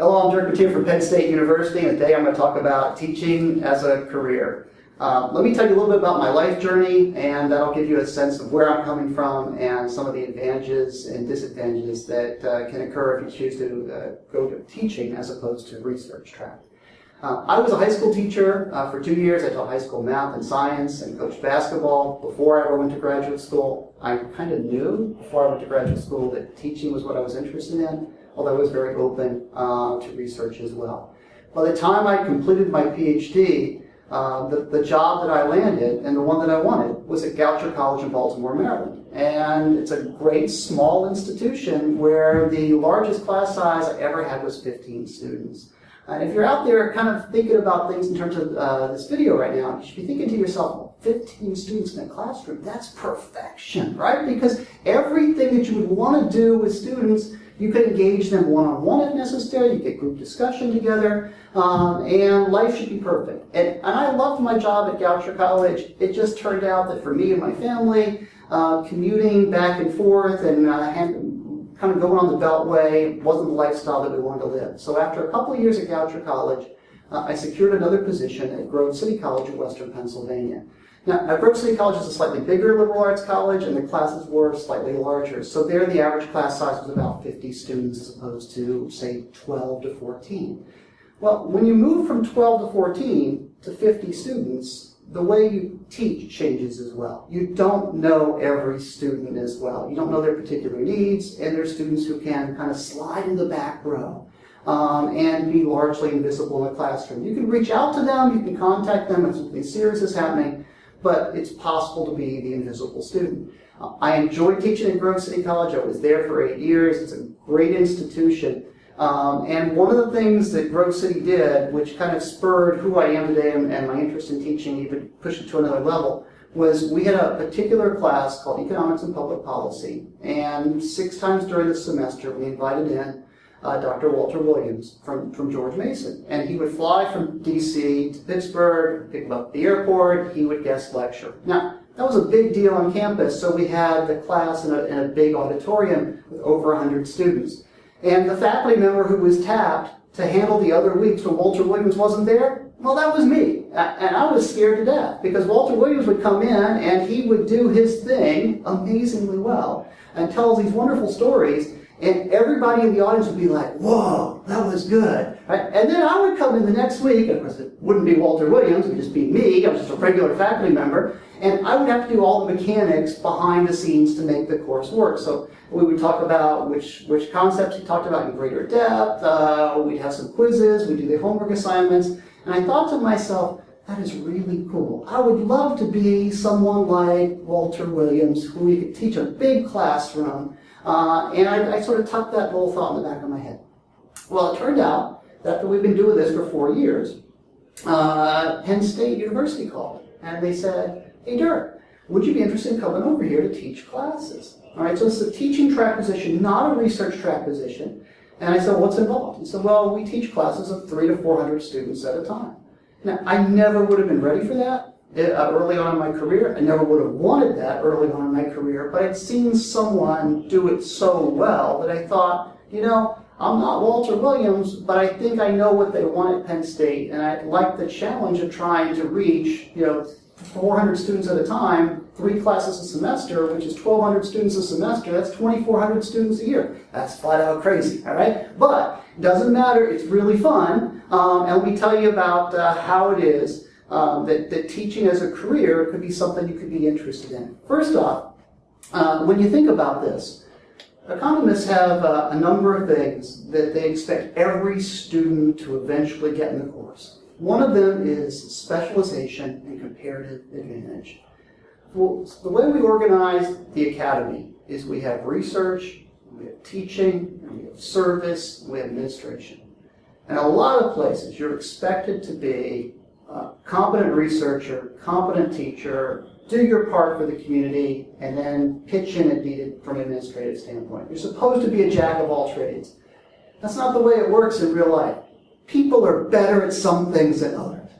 Hello, I'm Dirk from Penn State University, and today I'm going to talk about teaching as a career. Let me tell you a little bit about my life journey, and that'll give you a sense of where I'm coming from and some of the advantages and disadvantages that can occur if you choose to go to teaching as opposed to research track. I was a high school teacher for 2 years. I taught high school math and science and coached basketball before I ever went to graduate school. I kind of knew before I went to graduate school that teaching was what I was interested in, although I was very open to research as well. By the time I completed my PhD, the job that I landed and the one that I wanted was at Goucher College in Baltimore, Maryland. And it's a great small institution where the largest class size I ever had was 15 students. And if you're out there kind of thinking about things in terms of this video right now, you should be thinking to yourself, well, 15 students in a classroom, that's perfection, right? Because everything that you would want to do with students, you could engage them one-on-one if necessary, you get group discussion together, and life should be perfect. And I loved my job at Goucher College. It just turned out that for me and my family, commuting back and forth and kind of going on the Beltway wasn't the lifestyle that we wanted to live. So after a couple of years at Goucher College, I secured another position at Grove City College in Western Pennsylvania. Now, Grove City College is a slightly bigger liberal arts college, and the classes were slightly larger. So there, the average class size was about 50 students as opposed to, say, 12 to 14. Well, when you move from 12 to 14 to 50 students, the way you teach changes as well. You don't know every student as well. You don't know their particular needs, and there are students who can kind of slide in the back row and be largely invisible in the classroom. You can reach out to them, you can contact them if something serious is happening, but it's possible to be the invisible student. I enjoyed teaching at Grove City College. I was there for 8 years. It's a great institution. And one of the things that Grove City did, which kind of spurred who I am today and my interest in teaching, even pushed it to another level, was we had a particular class called Economics and Public Policy. And 6 times during the semester, we invited in Dr. Walter Williams from George Mason. And he would fly from D.C. to Pittsburgh, pick him up at the airport, he would guest lecture. Now, that was a big deal on campus, so we had the class in a big auditorium with over 100 students. And the faculty member who was tapped to handle the other weeks when Walter Williams wasn't there, well, that was me. And I was scared to death because Walter Williams would come in and he would do his thing amazingly well and tell us these wonderful stories. And everybody in the audience would be like, whoa, that was good. Right? And then I would come in the next week, and of course it wouldn't be Walter Williams, it would just be me, I was just a regular faculty member, and I would have to do all the mechanics behind the scenes to make the course work. So we would talk about which concepts he talked about in greater depth, we'd have some quizzes, we'd do the homework assignments, and I thought to myself, that is really cool. I would love to be someone like Walter Williams, who we could teach a big classroom. And I sort of tucked that little thought in the back of my head. Well, it turned out that after we've been doing this for 4 years, Penn State University called, and they said, hey, Dirk, would you be interested in coming over here to teach classes? All right, so it's a teaching track position, not a research track position. And I said, what's involved? He said, well, we teach classes of 300 to 400 students at a time. Now, I never would have been ready for that. Early on in my career. I never would have wanted that early on in my career, but I'd seen someone do it so well that I thought, you know, I'm not Walter Williams, but I think I know what they want at Penn State, and I like the challenge of trying to reach, 400 students at a time, 3 classes a semester, which is 1,200 students a semester. That's 2,400 students a year. That's flat out crazy, all right? But it doesn't matter. It's really fun, and let me tell you about how it is that teaching as a career could be something you could be interested in. First off, when you think about this, economists have a number of things that they expect every student to eventually get in the course. One of them is specialization and comparative advantage. Well, the way we organize the academy is we have research, we have teaching, and we have service, and we have administration. And a lot of places you're expected to be a competent researcher, competent teacher, do your part for the community, and then pitch in if needed from an administrative standpoint. You're supposed to be a jack of all trades. That's not the way it works in real life. People are better at some things than others.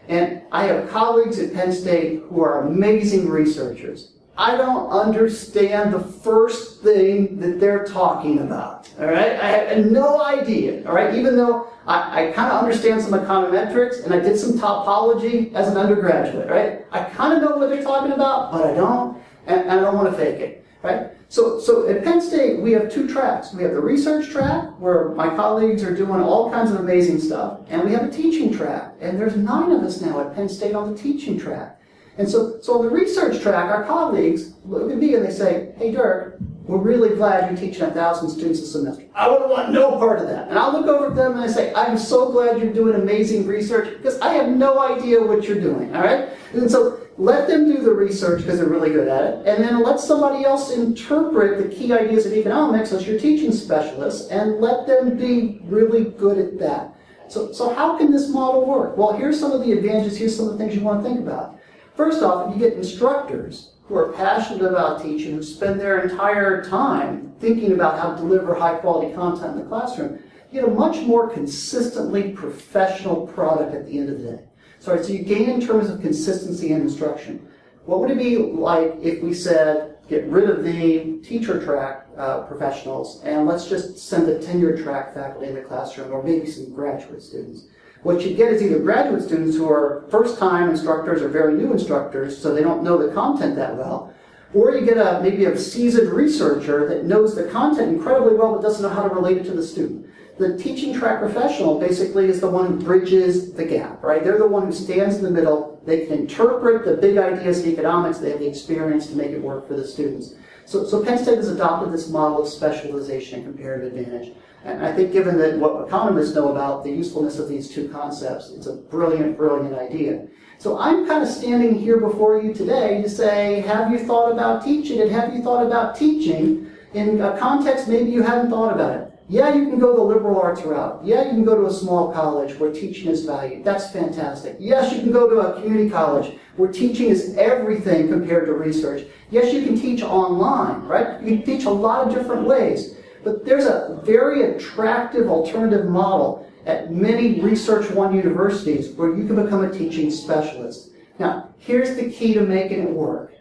And I have colleagues at Penn State who are amazing researchers, I don't understand the first thing that they're talking about, all right? I have no idea, all right? Even though I kind of understand some econometrics and I did some topology as an undergraduate, right? I kind of know what they're talking about, but I don't, and I don't want to fake it, right? So at Penn State, we have two tracks. We have the research track, where my colleagues are doing all kinds of amazing stuff, and we have a teaching track, and there's 9 of us now at Penn State on the teaching track. And so on the research track, our colleagues look at me and they say, hey Dirk, we're really glad you're teaching 1,000 students a semester. I would want no part of that. And I'll look over at them and I say, I'm so glad you're doing amazing research because I have no idea what you're doing, all right? And so let them do the research because they're really good at it, and then let somebody else interpret the key ideas of economics as your teaching specialists, and let them be really good at that. So how can this model work? Well, here's some of the advantages, here's some of the things you want to think about. First off, if you get instructors who are passionate about teaching, who spend their entire time thinking about how to deliver high-quality content in the classroom, you get a much more consistently professional product at the end of the day. So you gain in terms of consistency in instruction. What would it be like if we said, get rid of the teacher track professionals, and let's just send the tenure track faculty in the classroom, or maybe some graduate students? What you get is either graduate students who are first-time instructors or very new instructors, so they don't know the content that well, or you get maybe a seasoned researcher that knows the content incredibly well but doesn't know how to relate it to the student. The teaching track professional basically is the one who bridges the gap, right? They're the one who stands in the middle. They can interpret the big ideas of economics. They have the experience to make it work for the students. So Penn State has adopted this model of specialization and comparative advantage. And I think given that what economists know about the usefulness of these two concepts, it's a brilliant, brilliant idea. So I'm kind of standing here before you today to say, have you thought about teaching, and have you thought about teaching in a context maybe you hadn't thought about it? Yeah, you can go the liberal arts route. Yeah, you can go to a small college where teaching is valued. That's fantastic. Yes, you can go to a community college where teaching is everything compared to research. Yes, you can teach online, right? You can teach a lot of different ways. But there's a very attractive alternative model at many Research One universities where you can become a teaching specialist. Now, here's the key to making it work.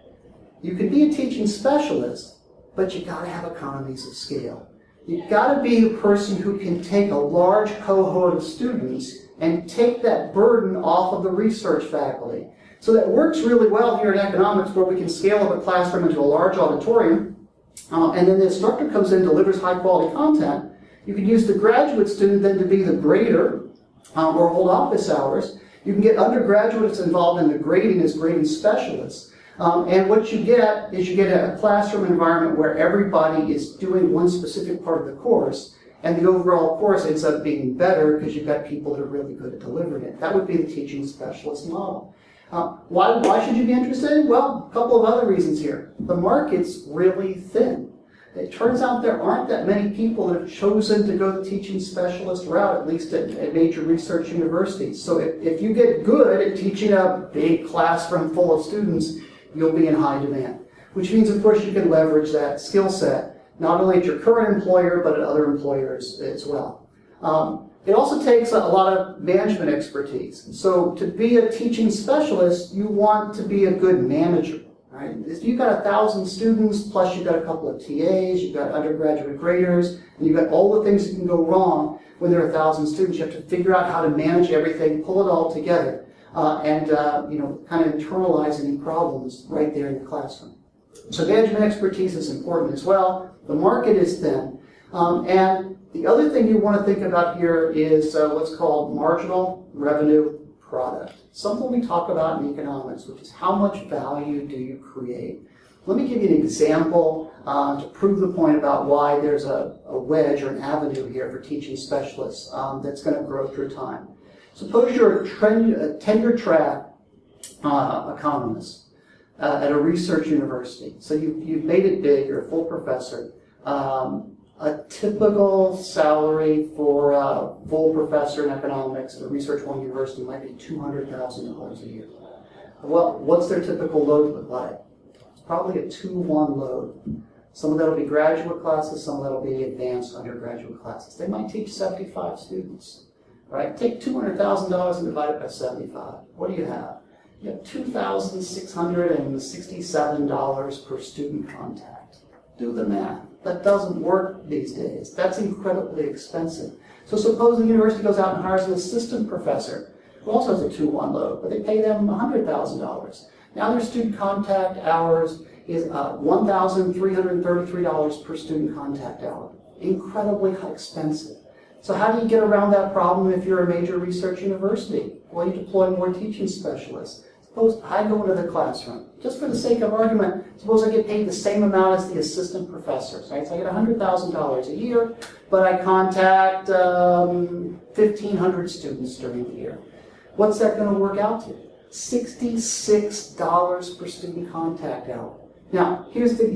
You can be a teaching specialist, but you got to have economies of scale. You've got to be a person who can take a large cohort of students and take that burden off of the research faculty. So that works really well here in economics, where we can scale up a classroom into a large auditorium, and then the instructor comes in and delivers high-quality content. You can use the graduate student then to be the grader or hold office hours. You can get undergraduates involved in the grading as grading specialists. And what you get is you get a classroom environment where everybody is doing one specific part of the course, and the overall course ends up being better because you've got people that are really good at delivering it. That would be the teaching specialist model. Why should you be interested? Well, a couple of other reasons here. The market's really thin. It turns out there aren't that many people that have chosen to go the teaching specialist route, at least at major research universities. So if you get good at teaching a big classroom full of students, you'll be in high demand. Which means, of course, you can leverage that skill set, not only at your current employer, but at other employers as well. It also takes a lot of management expertise. So to be a teaching specialist, you want to be a good manager. Right? If you've got 1,000 students, plus you've got a couple of TAs, you've got undergraduate graders, and you've got all the things that can go wrong when there are 1,000 students. You have to figure out how to manage everything, pull it all together, and kind of internalize any problems right there in the classroom. So management expertise is important as well. The market is thin. And the other thing you want to think about here is what's called marginal revenue product. Something we talk about in economics, which is how much value do you create? Let me give you an example to prove the point about why there's a wedge or an avenue here for teaching specialists that's going to grow through time. Suppose you're a tenure track economist at a research university. So you've made it big, you're a full professor. A typical salary for a full professor in economics at a Research One university might be $200,000 a year. Well, what's their typical load look like? It's probably a 2-1 load. Some of that will be graduate classes, some of that will be advanced undergraduate classes. They might teach 75 students, right? Take $200,000 and divide it by 75. What do you have? You have $2,667 per student contact. Do the math. That doesn't work these days. That's incredibly expensive. So suppose the university goes out and hires an assistant professor who also has a 2-1 load, but they pay them $100,000. Now their student contact hours is $1,333 per student contact hour. Incredibly expensive. So how do you get around that problem if you're a major research university? Well, you deploy more teaching specialists. Suppose I go into the classroom. Just for the sake of argument, suppose I get paid the same amount as the assistant professors, right? So I get $100,000 a year, but I contact 1,500 students during the year. What's that going to work out to? $66 per student contact hour. Now, here's the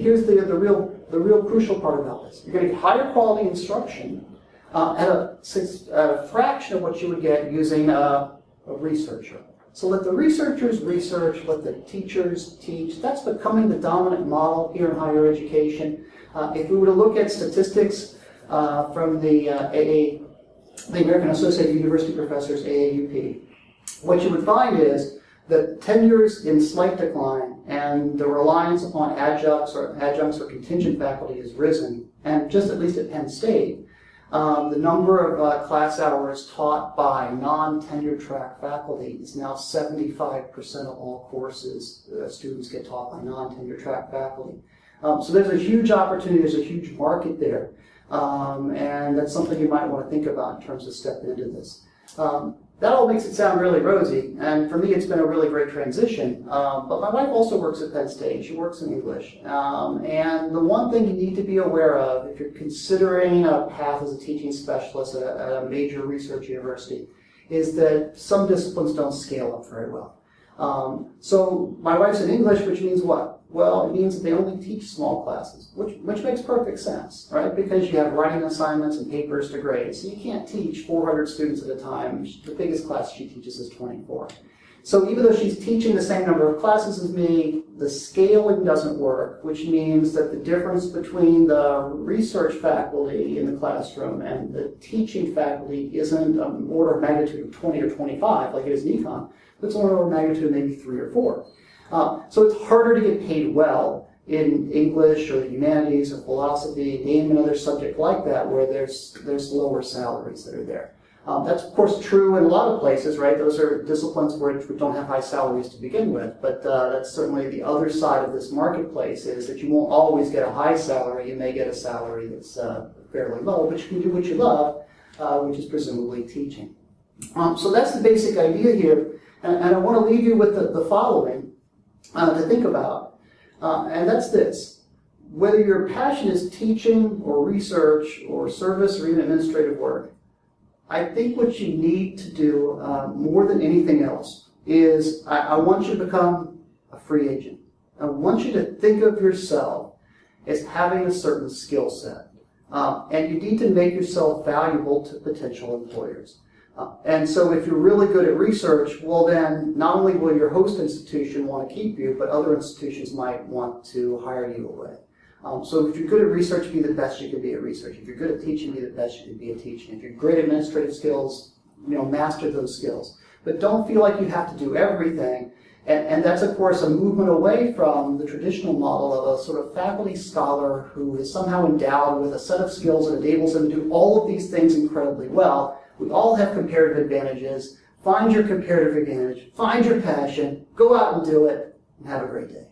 real crucial part about this. You're going to get higher quality instruction at a fraction of what you would get using a researcher. So let the researchers research, let the teachers teach. That's becoming the dominant model here in higher education. If we were to look at statistics from the American Association of University Professors, AAUP, what you would find is that tenure's in slight decline, and the reliance upon adjuncts or contingent faculty has risen. And just at least at Penn State, the number of class hours taught by non-tenure track faculty is now 75% of all courses students get taught by non-tenure track faculty. So there's a huge opportunity, there's a huge market there, and that's something you might want to think about in terms of stepping into this. That all makes it sound really rosy, and for me it's been a really great transition. But my wife also works at Penn State. She works in English. And the one thing you need to be aware of if you're considering a path as a teaching specialist at a major research university is that some disciplines don't scale up very well. So my wife's in English, which means what? Well, it means that they only teach small classes, which makes perfect sense, right? Because you have writing assignments and papers to grade. So you can't teach 400 students at a time. The biggest class she teaches is 24. So even though she's teaching the same number of classes as me, the scaling doesn't work, which means that the difference between the research faculty in the classroom and the teaching faculty isn't an order of magnitude of 20 or 25 like it is in econ. It's an order of magnitude of maybe 3 or 4. So it's harder to get paid well in English or the humanities or philosophy, name another subject like that where there's lower salaries that are there. That's of course true in a lot of places, right? Those are disciplines which don't have high salaries to begin with, but that's certainly the other side of this marketplace is that you won't always get a high salary. You may get a salary that's fairly low, but you can do what you love, which is presumably teaching. So that's the basic idea here, and I want to leave you with the following to think about, and that's this. Whether your passion is teaching or research or service or even administrative work, I think what you need to do more than anything else is I want you to become a free agent. I want you to think of yourself as having a certain skill set. And you need to make yourself valuable to potential employers. And so if you're really good at research, well then, not only will your host institution want to keep you, but other institutions might want to hire you away. So if you're good at research, be the best you can be at research. If you're good at teaching, be the best you can be at teaching. If you're great at administrative skills, master those skills. But don't feel like you have to do everything. And that's, of course, a movement away from the traditional model of a sort of faculty scholar who is somehow endowed with a set of skills that enables them to do all of these things incredibly well. We all have comparative advantages. Find your comparative advantage. Find your passion. Go out and do it. And have a great day.